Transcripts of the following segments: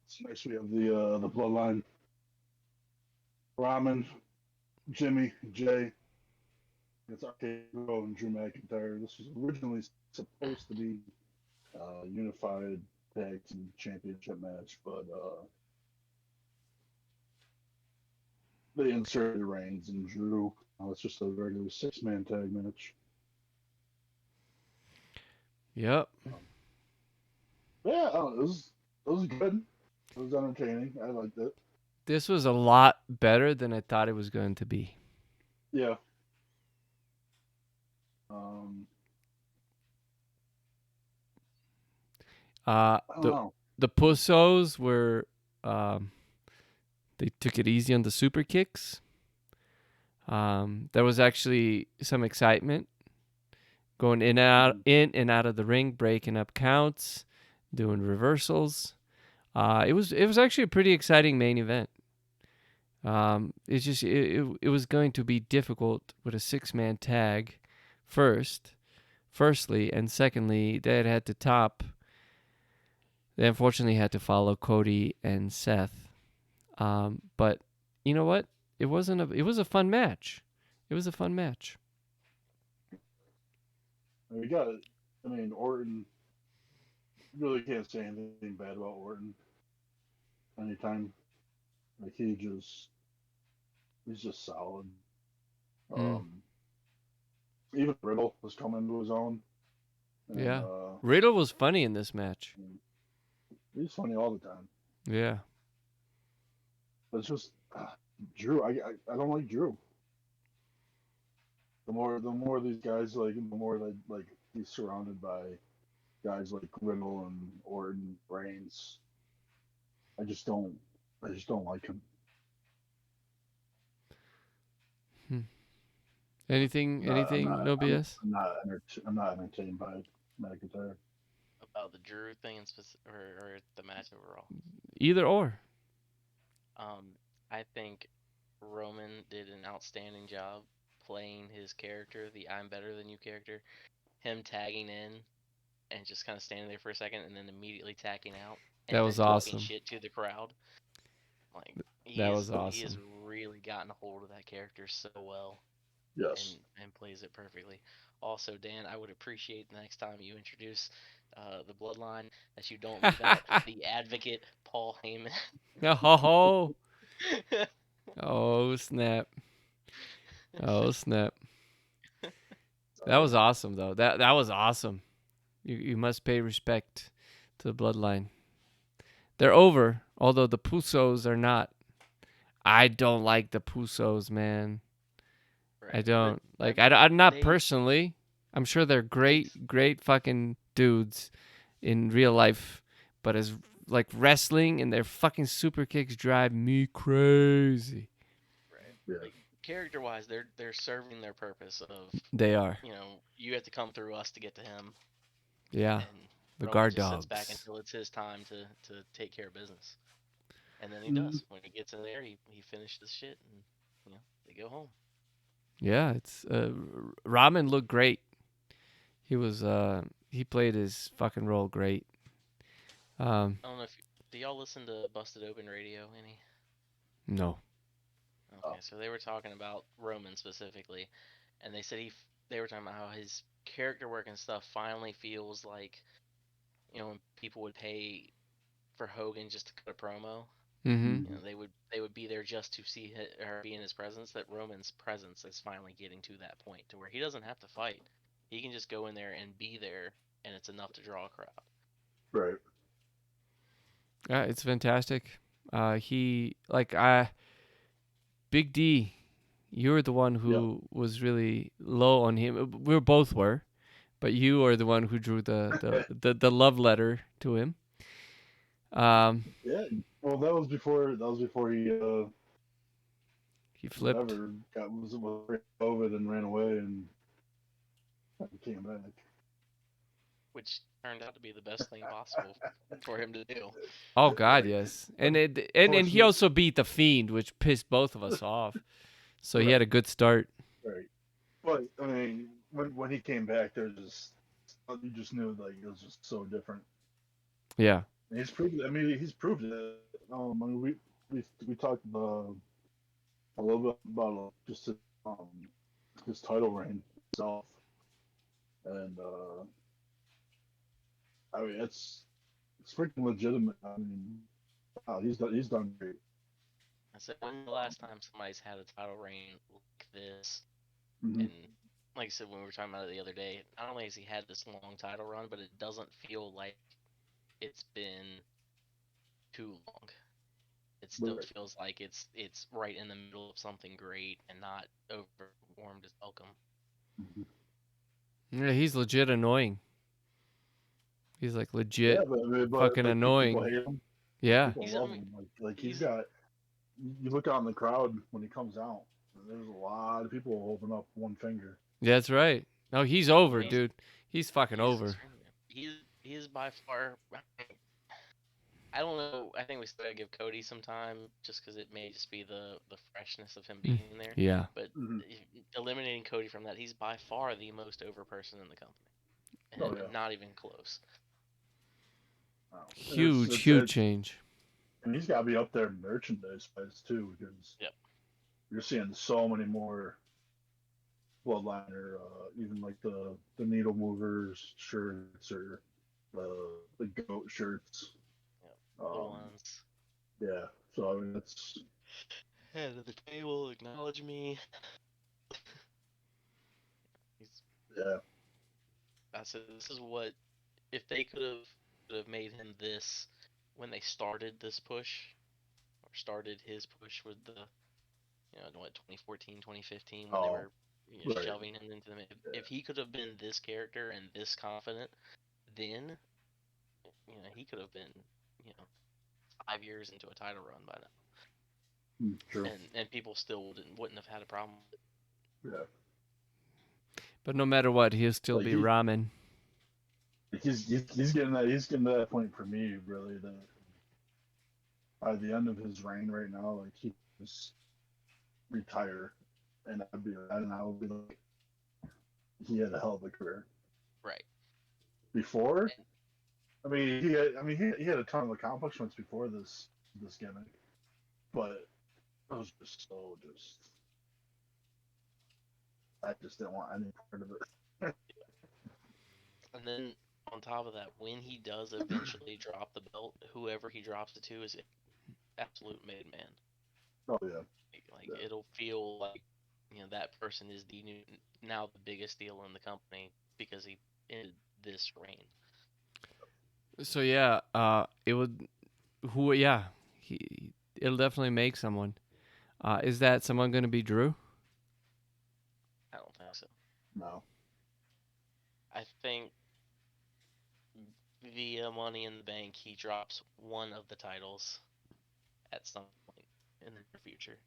So next we have the Bloodline, Ramen, Jimmy, Jay. It's RKBro and Drew McIntyre. This was originally supposed to be a unified tag team championship match, but they inserted Reigns and Drew. It's just a regular six-man tag match. Yep. Yeah, it was good. It was entertaining. I liked it. This was a lot better than I thought it was going to be. Yeah. Um, Uh, I don't the know. the Pussos were they took it easy on the super kicks. There was actually some excitement going in and out of the ring, breaking up counts, doing reversals. It was actually a pretty exciting main event. It was going to be difficult with a 6-man tag, firstly, and secondly, they had to top. They unfortunately had to follow Cody and Seth. But you know what? It was a fun match. It was a fun match. We got it. I mean, Orton. Really can't say anything bad about Orton. Anytime, like he's just solid. Mm, Um, Even Riddle was coming into his own, and yeah. Riddle was funny in this match. he's funny all the time. Yeah. But it's just Drew. I don't like Drew. The more these guys like, the more that like he's surrounded by guys like Riddle and Orton, Reigns. I just don't. I just don't like him. Hmm. Anything? I'm Anything? not. No I'm. BS. I'm not entertained by McIntyre. About the Drew thing in or the match overall. Either or. I think Roman did an outstanding job playing his character, the "I'm better than you" character. Him tagging in and just kind of standing there for a second, and then immediately tacking out, That and was then talking awesome. shit to the crowd. Like That was he has awesome. really gotten a hold of that character so well, Yes. and plays it perfectly. Also, Dan, I would appreciate the next time you introduce the Bloodline that you don't leave out the Advocate Paul Heyman. Oh, oh snap! Oh snap! That was awesome though. That was awesome. You must pay respect to the Bloodline. They're over, although the Pusos are not. I don't like the Pusos, man. I Right, but don't I like. mean I'm not they personally. I'm sure they're they've great fucking dudes in real life, but as like wrestling and their fucking super kicks drive me crazy. right, Yeah. like character wise, they're serving their purpose of, They are. you have to come through us to get to him, Yeah, and the Roman guard just sits back dogs. until it's his time to take care of business, and then he Mm, does. When he gets in there, he finishes shit, and they go home. Yeah, it's Ramen looked great. He played his fucking role great. Um, I don't know if do y'all listen to Busted Open Radio any? no. Okay, so they were talking about Roman specifically, and they said they were talking about how his character work and stuff finally feels like, when people would pay for Hogan just to cut a promo. Mm-hmm. mm, They would be there just to see her be in his presence. That Roman's presence is finally getting to that point to where he doesn't have to fight. He can just go in there and be there, and it's enough to draw a crowd. right. Yeah, it's fantastic. He like I Big D. You were the one Yep. who was really low on him. We both were, but you are the one who drew the love letter to him. Um, Yeah. Well, that was before he flipped. whatever was COVID and ran away and came back. Which turned out to be the best thing possible for him to do. Oh God, Right. yes. And he Unfortunately, also beat the Fiend, which pissed both of us off. So he had a right. good start. Right. But I mean, when he came back, you just knew like it was just so different. Yeah. He's proved. I mean, he's proved it. I mean, we talked a little bit about just his title reign itself, and I mean, it's freaking legitimate. I mean, wow, he's done great. I said, when's the last time somebody's had a title reign like this? Mm-hmm. And like I said, when we were talking about it the other day, not only has he had this long title run, but it doesn't feel like it's been too long. It still Right. feels like it's right in the middle of something great and not overwarmed as welcome. Yeah, he's legit annoying. He's like legit but fucking like, annoying. people hate him. Yeah. People love him. Like he's got. You look out in the crowd when he comes out. There's a lot of people holding up one finger. That's right. No, he's over, He's- dude. He's fucking over. He is by far. I don't know. I think we still gotta give Cody some time, just because it may just be the freshness of him being there. Yeah. But eliminating Cody from that, he's by far the most over person in the company, and Oh, yeah. not even close. Wow. Huge change. And he's got to be up there merchandise wise too, because you're seeing so many more Bloodline or even like the needle movers shirts or the goat shirts. Little ones. Yeah. So I mean, that's Head of the table, acknowledge me. yeah. I said, this is what, if they could have made him this when they started this push, or started his push with the, 2014, 2015, when they were shoving him into the. If he could have been this character and this confident, then, he could have been, 5 years into a title run by now. True. And people still wouldn't have had a problem with it. Yeah. But no matter what, he'll still be ramen. He's getting that point for me, really, that by the end of his reign right now, like he just retire, and I would be like, he had a hell of a career. Right. Before, I mean, he had a ton of accomplishments before this gimmick, but it was just I just didn't want any part of it. And then on top of that, when he does eventually drop the belt, whoever he drops it to is an absolute made man. Oh yeah. It'll feel like that person is now the biggest deal in the company because he ended this reign. So yeah, it'll definitely make someone. Is that someone going to be Drew? I don't think so. No. I think via Money in the Bank, he drops one of the titles at some point in the near future.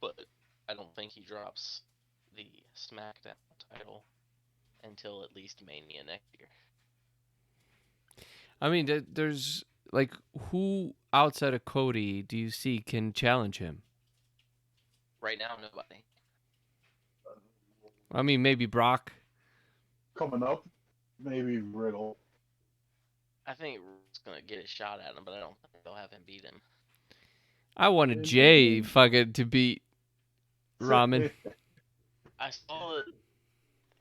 But I don't think he drops the SmackDown title until at least Mania next year. I mean, there's like, who outside of Cody do you see can challenge him? Right now, nobody. I mean, maybe Brock. Coming up, maybe Riddle. I think Riddle's gonna get a shot at him, but I don't think they'll have him beat him. I wanted Jay fucking to beat Ramen. I saw an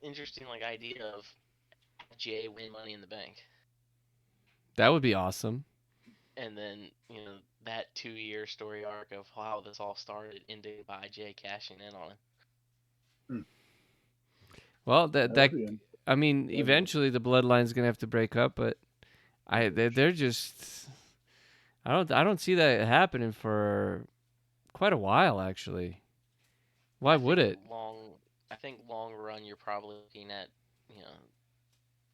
interesting idea of Jay win Money in the Bank. That would be awesome. And then, that 2-year story arc of how this all started ended by Jay cashing in on it. Well, I mean, eventually the Bloodline's gonna have to break up, but they're just, I don't see that happening for quite a while, actually. Why would it? I think long run, you're probably looking at,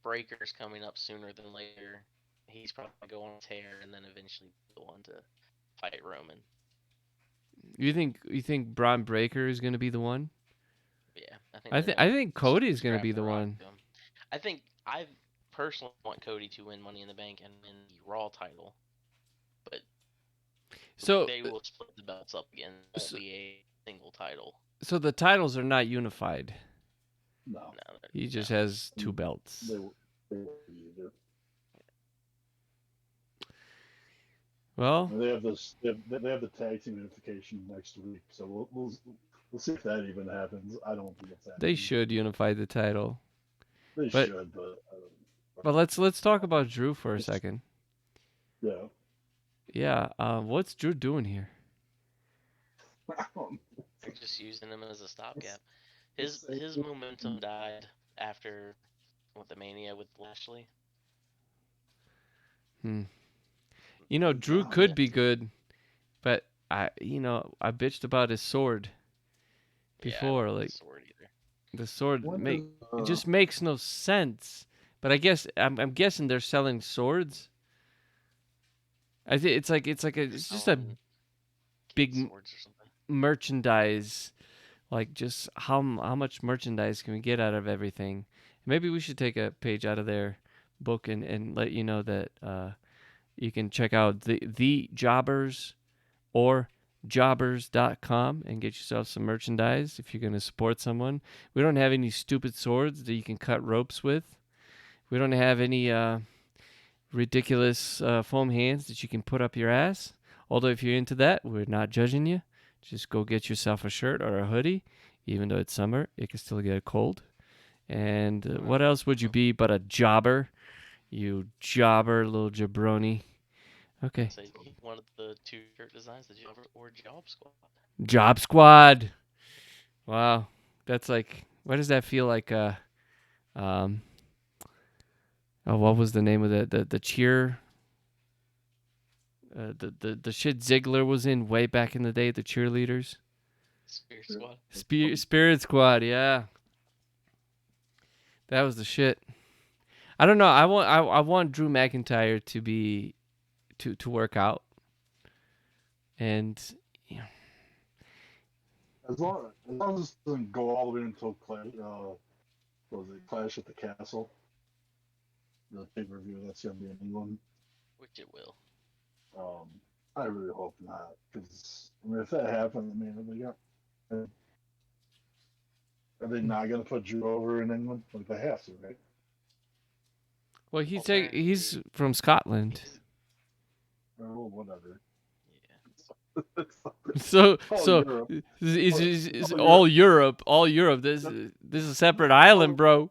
Breaker's coming up sooner than later. He's probably going on tear, and then eventually go on to fight Roman. You think Braun Breaker is going to be the one? Yeah, I think Cody's going to be the one. I personally want Cody to win Money in the Bank and win the Raw title, but they will split the belts up again. It won't be a single title. So the titles are not unified. No. He just has 2 belts. They Well, They have this. They have the tag team unification next week, so we'll see if that even happens. I don't think it's happening. they should unify the title. They but- should, but But let's talk about Drew for a second. yeah. Yeah. What's Drew doing here? They're just using him as a stopgap. His momentum died after the Mania with Lashley. You know, Drew could be good, but I bitched about his sword before. Yeah, I don't like Like the sword either. the sword When it does, just makes no sense. But I guess I'm guessing they're selling swords. I think it's just a Selling big swords or something. merchandise. Like, just how much merchandise can we get out of everything? Maybe we should take a page out of their book and let you know that you can check out the Jawbers or Jawbers.com and get yourself some merchandise if you're going to support someone. We don't have any stupid swords that you can cut ropes with. We don't have any ridiculous foam hands that you can put up your ass. Although if you're into that, we're not judging you. Just go get yourself a shirt or a hoodie. Even though it's summer, it can still get cold. And what else would you be but a jobber? You jobber, little jabroni. Okay. So one of the two shirt designs, the Job or Job Squad. Job Squad. Wow. That's like, why does that feel like what was the name of the cheer? The shit Ziggler was in way back in the day, the cheerleaders. Spirit Squad. Spirit Squad, yeah. That was the shit. I don't know. I want Drew McIntyre to be to work out. And as long as it doesn't go all the way until Clash at the Castle, the pay-per-view that's gonna be in England. Which it will. I really hope not, because if that happens, are they not gonna put Drew over in England? Like, they have to, right? well, he's from Scotland. Or whatever. Yeah. So Europe. is all Europe. This is a separate island, bro.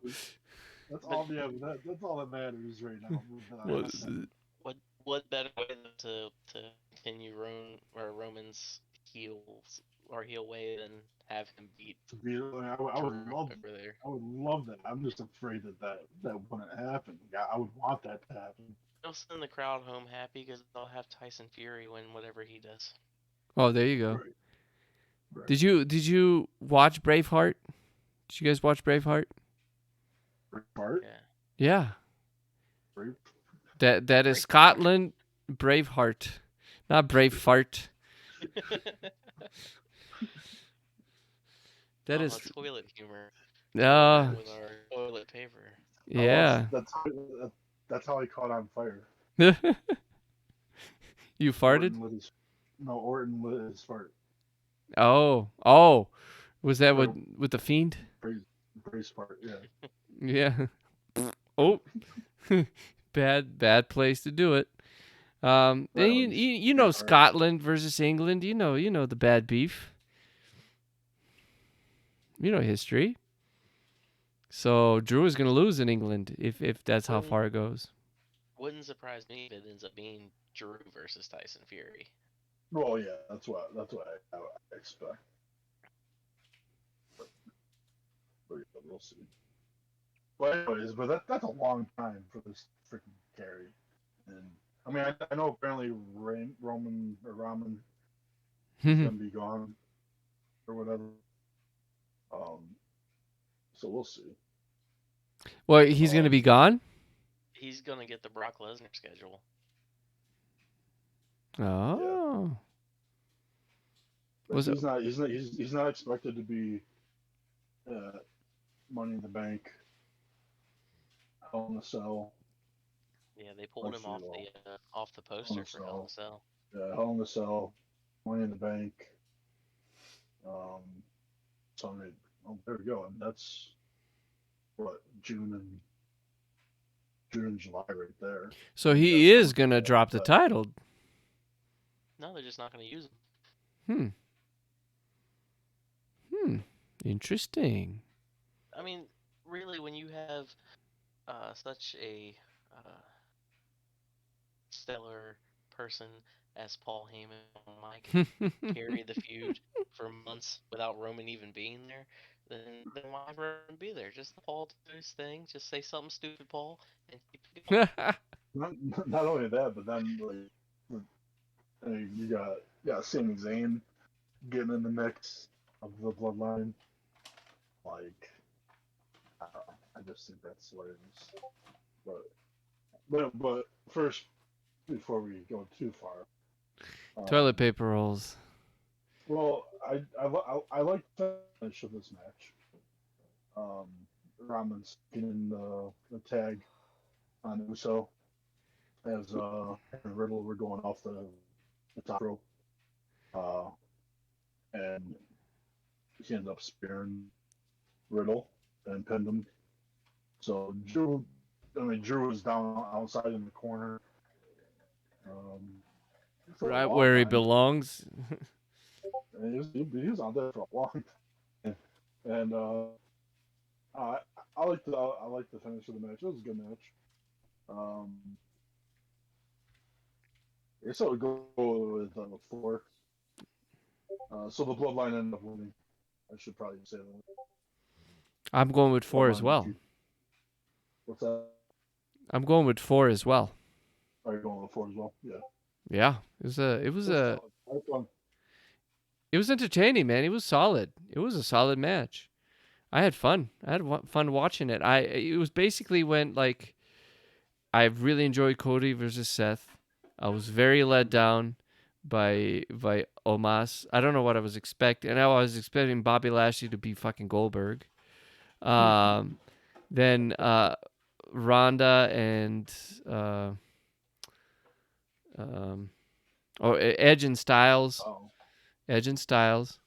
That's all. Yeah, that's all that matters right now. What better way than to continue Roman's heel way than have him beat I would Drew love. over there? I would love that. I'm just afraid that wouldn't happen. Yeah, I would want that to happen. They'll send the crowd home happy because they'll have Tyson Fury win whatever he does. Oh, there you go. Right. Did you watch Braveheart? Did you guys watch Braveheart? Braveheart? Yeah. Yeah. That is Scotland. Braveheart, not Bravefart. That is toilet humor. with our toilet paper. Yeah. That's how he caught on fire. You farted? Orton lit his fart. Oh, was that with the Fiend? Brace fart, yeah. Yeah. Oh, bad place to do it. And you know Scotland versus England. You know the bad beef. You know history. So Drew is gonna lose in England if that's how far it goes. Wouldn't surprise me if it ends up being Drew versus Tyson Fury. Well, yeah, that's what I expect. But we'll see. Well, anyways, but that's a long time for this freaking carry, and I mean I know apparently Roman is gonna be gone or whatever. So we'll see. Well, he's gonna be gone. He's gonna get the Brock Lesnar schedule. Oh. Yeah. He's not expected to be Money in the Bank, Hell in a Cell. Yeah, they pulled him off the poster for Hell in a Cell. Yeah, Hell in a Cell, Money in the Bank. So there we go, and that's what June and July right there. So he is gonna drop the title. No, they're just not going to use them. Interesting. I mean, really, when you have such a stellar person as Paul Heyman on mic carry the feud for months without Roman even being there, then why have Roman be there? Just let Paul do his thing. Just say something stupid, Paul, and keep it going. Not only that, but then you got Sami Zayn getting in the mix of the Bloodline. Like, I don't know. I just think that's what it is. But first, before we go too far, Toilet paper rolls. Well, I like the finish of this match. Roman's getting the tag on Uso as and Riddle were going off the top rope, and he ended up spearing Riddle and pinned him. So Drew was down outside in the corner. Right where he belongs. He was out there for a long time, and I like the finish of the match. It was a good match. I guess I would go with 4. So the Bloodline ended up winning. I should probably say that. I'm going with 4 as well. What's that? I'm going with 4 as well. Are you going with 4 as well? Yeah. Yeah, it was entertaining, man. It was solid. It was a solid match. I had fun. I had fun watching it. It was basically when like I really enjoyed Cody versus Seth. I was very let down by Omos. I don't know what I was expecting. And I was expecting Bobby Lashley to be fucking Goldberg. Then Ronda and Edge and Styles. Oh. Edge and Styles.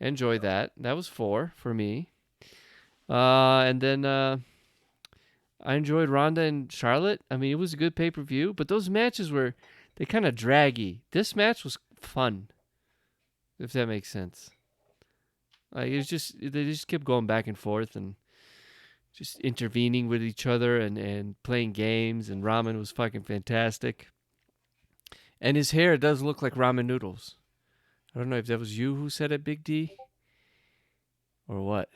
Enjoyed that. That was 4 for me. And then I enjoyed Ronda and Charlotte. I mean, it was a good pay-per-view, but those matches were they kind of draggy. This match was fun, if that makes sense. Like they just kept going back and forth and just intervening with each other and playing games. And Ramen was fucking fantastic. And his hair does look like ramen noodles. I don't know if that was you who said it, Big D, or what.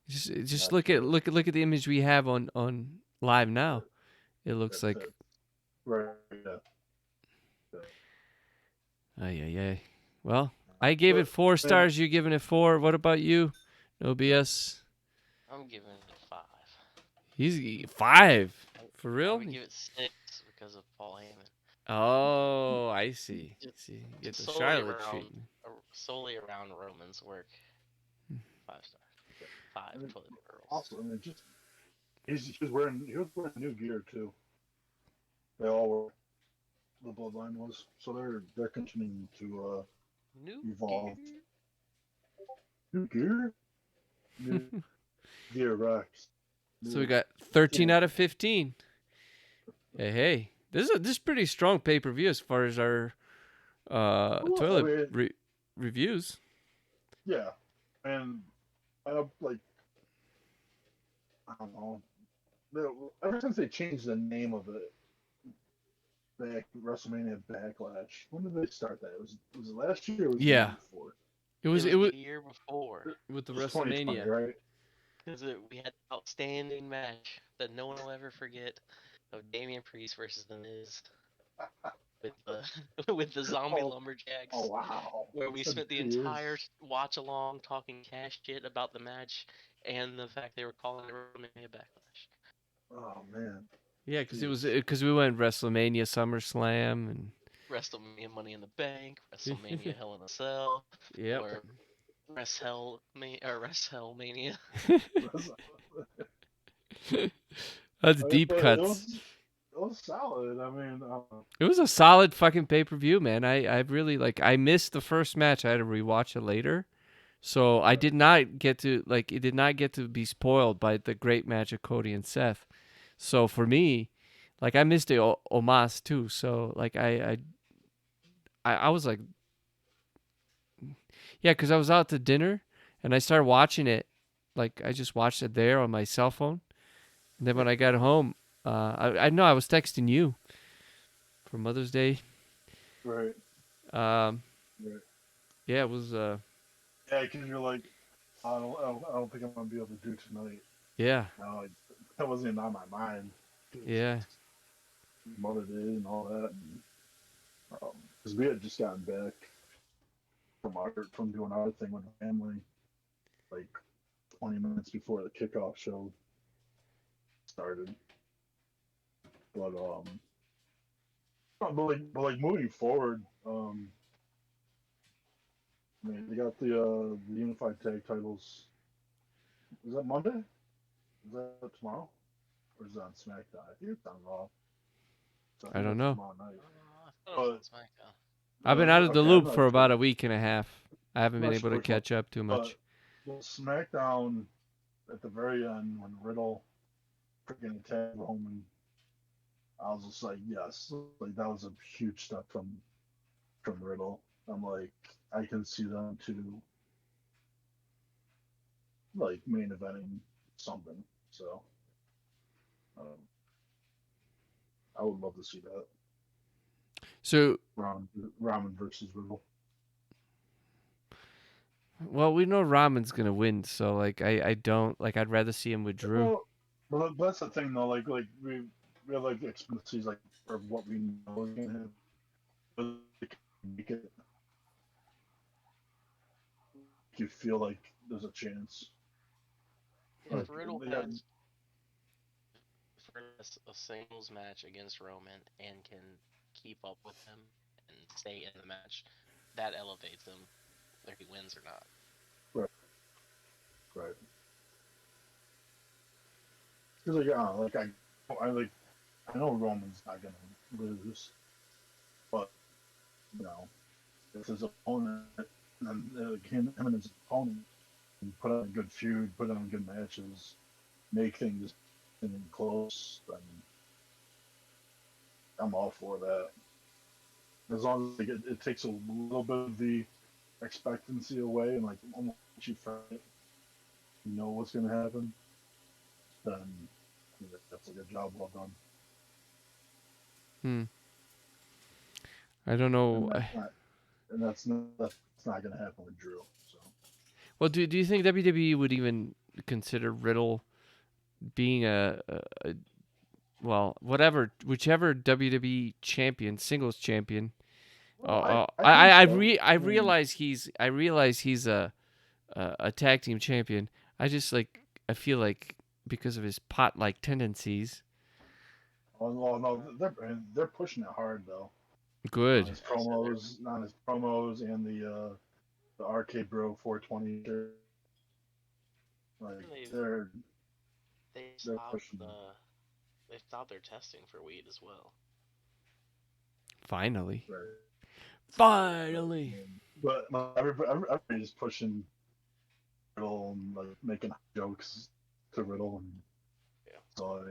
Just look at the image we have on live now. It looks like. Right. Yeah. Well, I gave it 4 stars. You're giving it 4. What about you? No BS. I'm giving it 5. He's 5 for real. I would give it 6 because of Paul Heyman. Oh, I see. See, get the Charlotte treatment. Solely around Roman's work. 5 stars. 5 toilet paper rolls. Also, I mean, just he was wearing new gear too. They all were. The Bloodline was, so they're continuing to evolve. New gear. New gear Rex. So we got 13 out of 15. Hey, this is pretty strong pay-per-view as far as our toilet reviews. Yeah, and I don't know. Ever since they changed the name of it, WrestleMania Backlash. When did they start that? Was it last year? Or was it the year before? It was the year before with the WrestleMania, right? Because we had an outstanding match that no one will ever forget of Damian Priest versus The Miz with the zombie lumberjacks. Oh wow! Where we spent the entire watch along talking cash shit about the match and the fact they were calling it WrestleMania Backlash. Oh man! Yeah, because we went WrestleMania, SummerSlam, and WrestleMania Money in the Bank, WrestleMania Hell in a Cell, or WrestleMania. That's deep cuts. It was solid. I mean, it was a solid fucking pay-per-view, man. I really I missed the first match. I had to rewatch it later, so I did not get to be spoiled by the great match of Cody and Seth. So for me, Like I missed the Omas too, so like I was like, yeah, because I was out to dinner and I started watching it. Like I just watched it there on my cell phone, and then when I got home, I know I was texting you for Mother's Day. Right. Um, Right. yeah, it was. Yeah, because you're like, I don't think I'm gonna be able to do tonight. Yeah, No, that wasn't even on my mind. yeah. Mother Day and all that. Because we had just gotten back from doing our thing with the family, like 20 minutes before the kickoff show started. But moving forward, I mean, they got the unified tag titles. Is that Monday? Is that tomorrow? Or is that on SmackDown? I think it's on Raw. So I I think don't that's know. tomorrow night. I thought it was on SmackDown. I've been out of the Okay, loop for about a week and a half. I haven't I'm been not able sure to which one. catch up too much. But the SmackDown at the very end when Riddle freaking attacked Roman, I was just like, yes, like that was a huge step from Riddle. I'm like, I can see them too, like main eventing something. So, um, I would love to see that. So, Ramen versus Riddle. well, we know Ramen's gonna win, so like I don't like. I'd rather see him with Drew. Well, that's the thing though. Like we have like expectancies like for what we know is gonna happen. But they can make it. You feel like there's a chance. If Riddle yeah, has a singles match against Roman and can keep up with him and stay in the match, that elevates him, whether he wins or not. right. Because I know Roman's not gonna lose, but you know, if his opponent and him and his opponent can put on a good feud, put on good matches, make things close, then I'm all for that. As long as it takes a little bit of the expectancy away and like once you find it, you know what's gonna happen, then that's a good job well done. I don't know. And that's not gonna happen with Drew. So. Well, do you think WWE would even consider Riddle being well, whichever WWE champion, singles champion? Well, I realize he's a tag team champion. I feel like because of his pot like tendencies. Oh no, they're pushing it hard though. Good. On his promos, and the RKBro 420. Like they're pushing. They stopped their testing for weed as well. Finally. Right. Finally. But everybody's pushing Riddle and like making jokes to Riddle, and so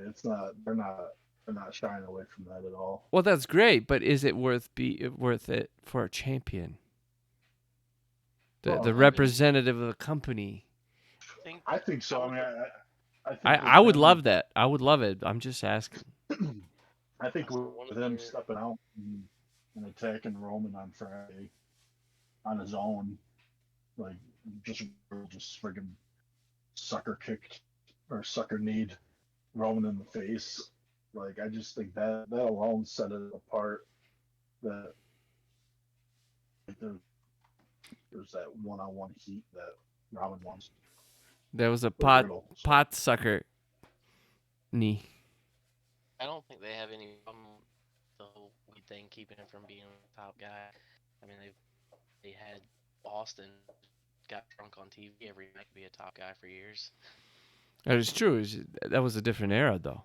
they're not shying away from that at all. Well, that's great, but is it worth it for a champion? The representative of the company. I think so. I mean, I would love that. I would love it. I'm just asking. I think with him stepping out and attacking Roman on Friday on his own, like just friggin' sucker kicked or sucker kneed Roman in the face. Like I just think that alone set it apart. That like, there's that one-on-one heat that Roman wants. There was a pot sucker knee. I don't think they have any problem with the whole weed thing keeping him from being a top guy. I mean, they had Austin got drunk on TV every night to be a top guy for years. That is true. That was a different era, though.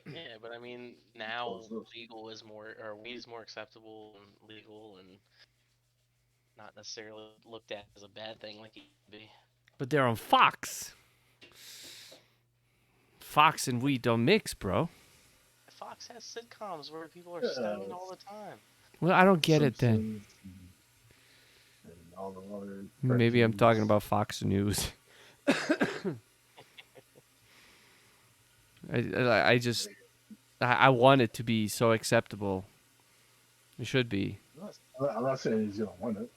Yeah, but I mean, now legal is more, or weed is more acceptable and legal and not necessarily looked at as a bad thing like it used to be. But they're on Fox. Fox and weed don't mix, bro. Fox has sitcoms where people are Yeah. stoned all the time. Well, I don't get it then. Simpsons and all the other Maybe I'm talking cartoons. about Fox News. I want it to be so acceptable. It should be. I'm not saying he's gonna win it.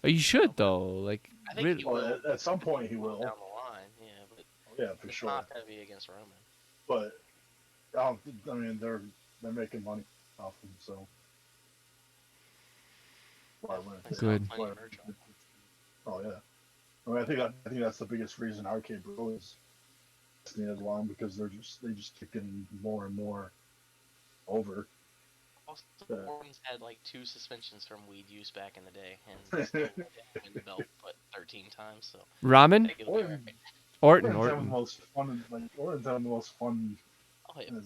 Oh, you should though. Like, I think he Well, will at some point he will. down the line. Yeah, but Yeah, for it's sure. not gonna be against Roman. But I mean, they're making money off him, so. Why wouldn't they? Good. Plenty of merch on it. Oh yeah. I mean, I think that's the biggest reason RKBro is lasting as long, because they just keep getting more and more over. Also, Yeah. Orton's had like 2 suspensions from weed use back in the day, and still win the belt 13 times. So I ramen? think it'll be alright. Orton. Orton's having the most fun. Orton's having the most fun Oh yeah, in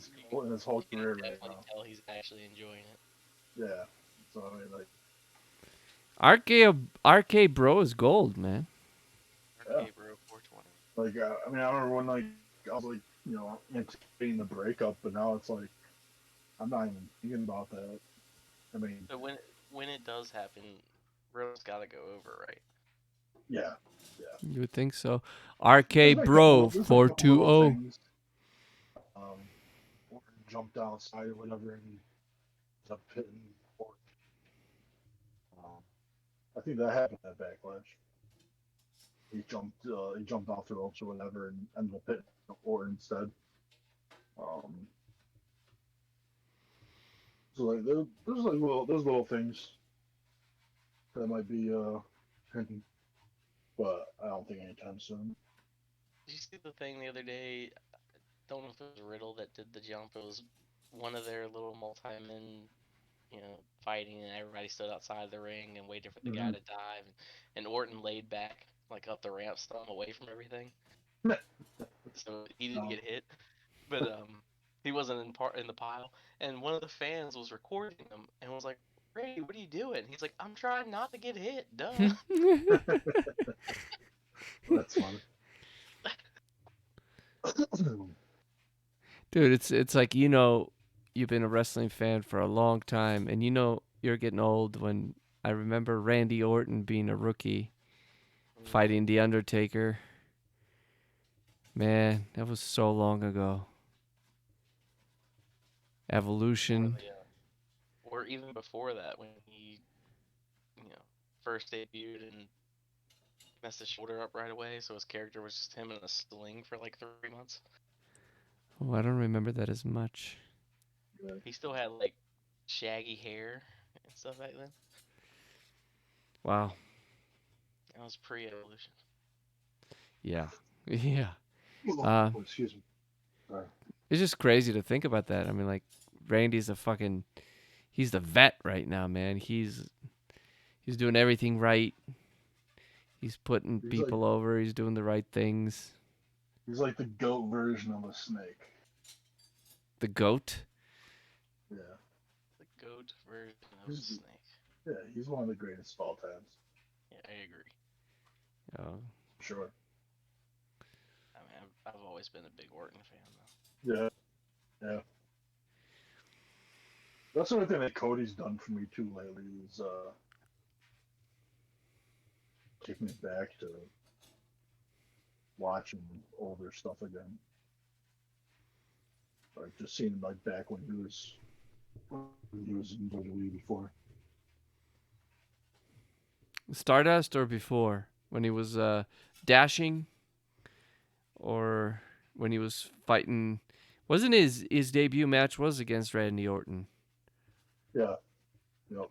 his whole you career can right definitely now. tell he's actually enjoying it. Yeah. So I mean, like, RK Bro is gold, man. Yeah. RKBro 420. like I mean, I remember when I was like, anticipating the breakup, but now it's like I'm not even thinking about that. I mean, But when it does happen, Roman's got to go over, right? yeah. You would think so. There's RK been a Bro couple- there's been a couple little 420. things. Orton jumped outside or whatever and ended up hitting Orton. I think that happened at Backlash. He jumped off the ropes or whatever and ended up hitting Orton instead. So like there's little things that might be hinting, but I don't think anytime soon. Did you see the thing the other day? Don't know if it was Riddle that did the jump. It was one of their little multi-men, fighting, and everybody stood outside the ring and waited for the guy to dive. And Orton laid back, like up the ramp, stung away from everything, so he didn't get hit. But he wasn't in the pile. And one of the fans was recording him and was like, "Ray, what are you doing?" He's like, "I'm trying not to get hit, duh." That's funny. Dude, it's like, you've been a wrestling fan for a long time, and you're getting old when I remember Randy Orton being a rookie fighting The Undertaker. Man, that was so long ago. Evolution. Or even before that, when he, first debuted and messed his shoulder up right away, so his character was just him in a sling for like 3 months. Oh, I don't remember that as much. He still had like shaggy hair and stuff back then. Wow. That was pre-evolution. Yeah. Yeah. Excuse me. Sorry. It's just crazy to think about that. I mean, like, Randy's he's the vet right now, man. He's doing everything right. He's putting people over. He's doing the right things. He's like the goat version of a snake. The goat? Yeah. The goat version of a snake. Yeah, he's one of the greatest of all times. Yeah, I agree. Oh. Sure. I mean, I've always been a big Orton fan, though. Yeah. That's the only thing that Cody's done for me too lately is taking me back to watching older stuff again. Like just seeing him like back when he was in WWE before. Stardust or before? When he was dashing? Or when he was fighting? Wasn't his debut match was against Randy Orton? Yeah. Yep.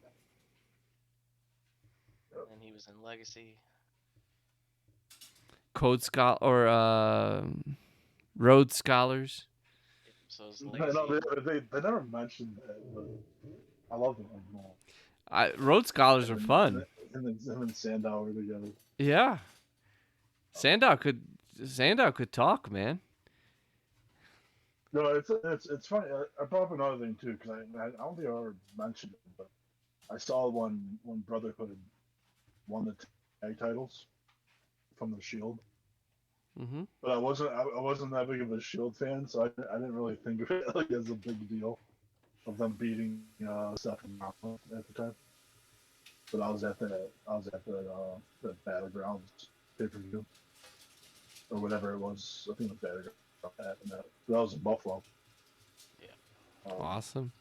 And he was in Legacy. Rhodes Scholars. So his No, Legacy. they never mentioned that, but I love them. Rhodes Scholars are fun. Him and Sandow were together. Yeah. Sandow could talk, man. No, it's funny. I brought up another thing too, because I don't think I ever mentioned it, but I saw when Brotherhood won the tag titles from the Shield. Mm-hmm. but I wasn't that big of a Shield fan, so I didn't really think of it like as a big deal of them beating Seth and Rollins at the time. But I was at the Battlegrounds pay-per-view or whatever it was. I think it was Battlegrounds that happened. That was in Buffalo. Yeah. Awesome.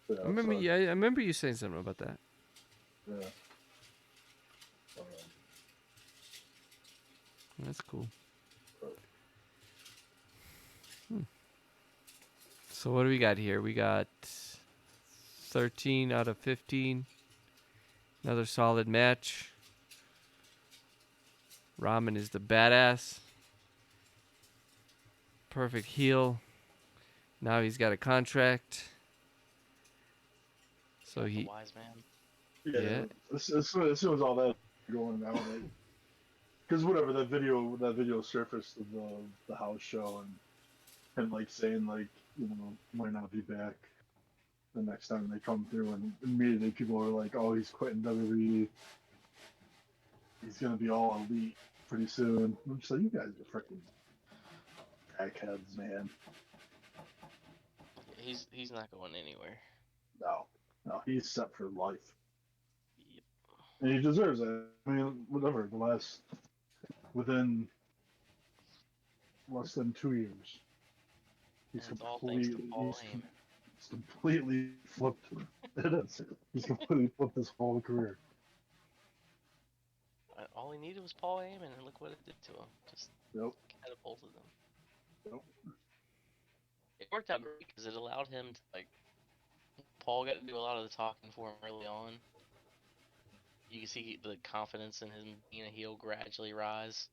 Yeah, I remember. so, Yeah, I remember you saying something about that. yeah. That's cool. So what do we got here? We got 13 out of 15. Another solid match. Ramen is the badass. Perfect heel. Now he's got a contract. So The he, wise man. yeah. As soon as all that going out, because whatever that video surfaced of the house show and like saying like might not be back the next time they come through, and immediately people were like, oh, he's quitting WWE, he's gonna be all elite pretty soon. I'm just like, you guys are freaking crackheads, man. He's not going anywhere. No, he's set for life, Yep. and he deserves it. I mean, whatever, within less than 2 years, he's And it's all thanks to Paul Heyman. he's completely flipped. It is. He's completely flipped his whole career. All he needed was Paul Heyman, and look what it did to him. Just catapulted him. Yep. It worked out great because it allowed him to Paul got to do a lot of the talking for him early on. You can see the confidence in him being a heel gradually rise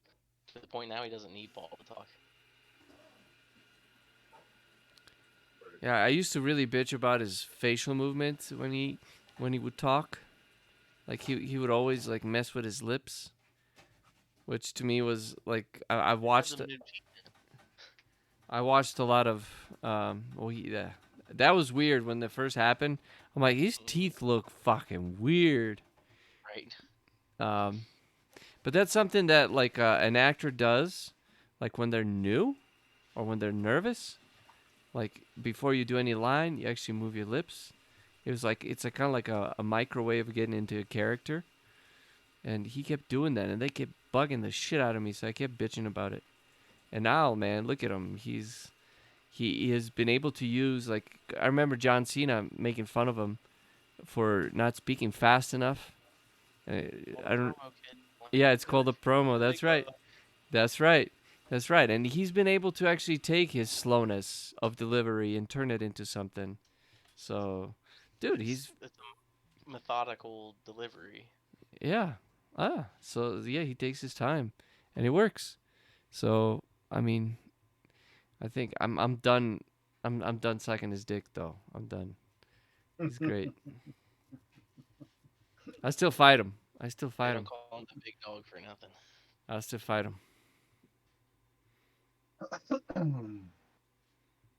to the point now he doesn't need Paul to talk. Yeah, I used to really bitch about his facial movements when he would talk. Like he would always like mess with his lips, which to me was like I watched a lot of that was weird when it first happened. I'm like, his teeth look fucking weird. Right. But that's something that like an actor does, like when they're new, or when they're nervous. Like before you do any line, you actually move your lips. It's a kind of like a microwave of getting into a character. And he kept doing that, and they kept bugging the shit out of me, so I kept bitching about it. And now, man, look at him. He has been able to use, like, I remember John Cena making fun of him for not speaking fast enough. I don't. Yeah, it's called a promo. That's right. That's right. That's right. And he's been able to actually take his slowness of delivery and turn it into something. So, dude, it's a methodical delivery. Yeah. So yeah, he takes his time, and it works. So I mean, I think I'm done. I'm done sucking his dick though. I'm done. He's great. I still fight him. I still fight him. Call him the big dog for nothing. I still fight him.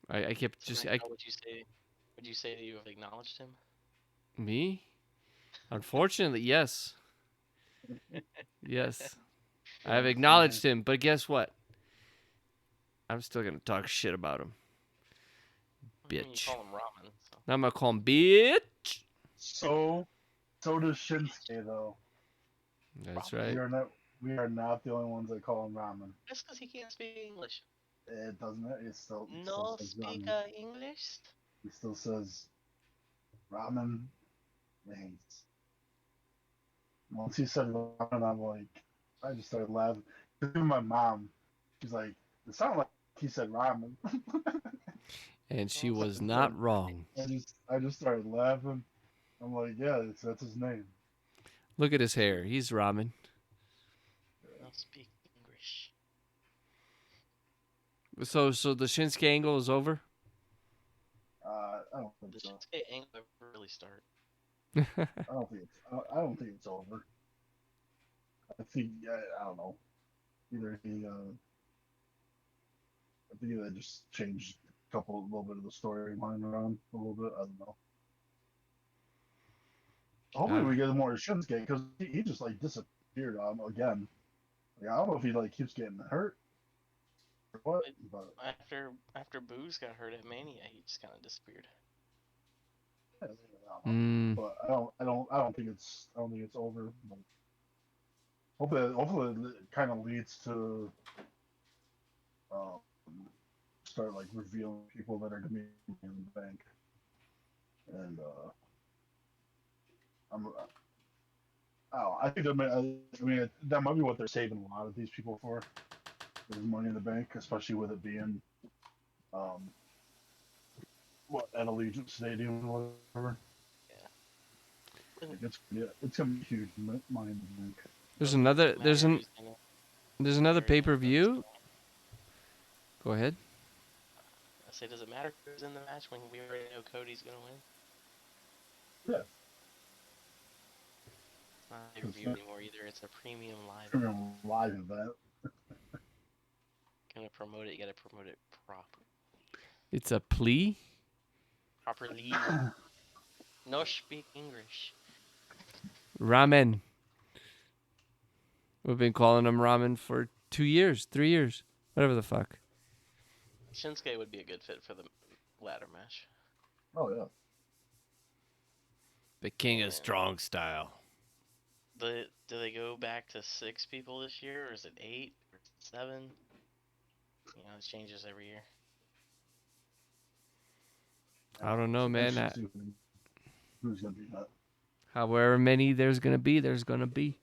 I kept so just. would you say that you have acknowledged him? Me? Unfortunately, yes. Yes. I have acknowledged him, but guess what? I'm still gonna talk shit about him. Bitch. You call him ramen. So. Now I'm gonna call him bitch. So does Shinsuke though. That's Ramen. right. We are not the only ones that call him ramen. Just because he can't speak English. It doesn't. It still. No speak English. He still says ramen rings. Once he said ramen, I'm like, I just started laughing. Even my mom, she's like, it sounded like he said ramen. And she was not wrong. I just started laughing. I'm like, yeah, that's his name. Look at his hair. He's ramen. No speak English. So the Shinsuke angle is over? I don't think so. The Shinsuke angle ever really start? I don't think it's over. I think I don't know. Either he I think they just changed a little bit of the storyline around a little bit. I don't know. Hopefully we get more Shinsuke because he just like disappeared again. Yeah, I don't know if he like keeps getting hurt or what, but After Booze got hurt at Mania, he just kind of disappeared. I don't know. But I don't think it's over. But hopefully it kind of leads to um, start like revealing people that are gonna be in the bank, and I'm I think that that might be what they're saving a lot of these people for, is Money in the Bank, especially with it being um, at Allegiant Stadium or whatever. Yeah. It's gonna be huge. Money in the Bank. There's Doesn't another. really matter who's in it. There's another Very pay per view. interesting. Go ahead. I say, does it matter who's in the match when we already know Cody's gonna win? Yeah. It's not a pay-per-view anymore either. It's a premium live. Premium live event. Gonna promote it. You gotta promote it properly. It's a plea. Properly. No speak English. Ramen. We've been calling them ramen for 2 years, 3 years, whatever the fuck. Shinsuke would be a good fit for the ladder match. Oh yeah. The king of strong style. Do they go back to 6 people this year, or is it 8 or 7? You know, it changes every year. I don't know, man. Who's gonna be that? However many there's gonna be, there's gonna be.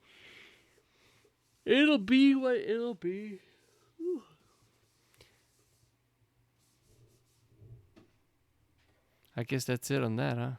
It'll be what it'll be. Whew. I guess that's it on that, huh?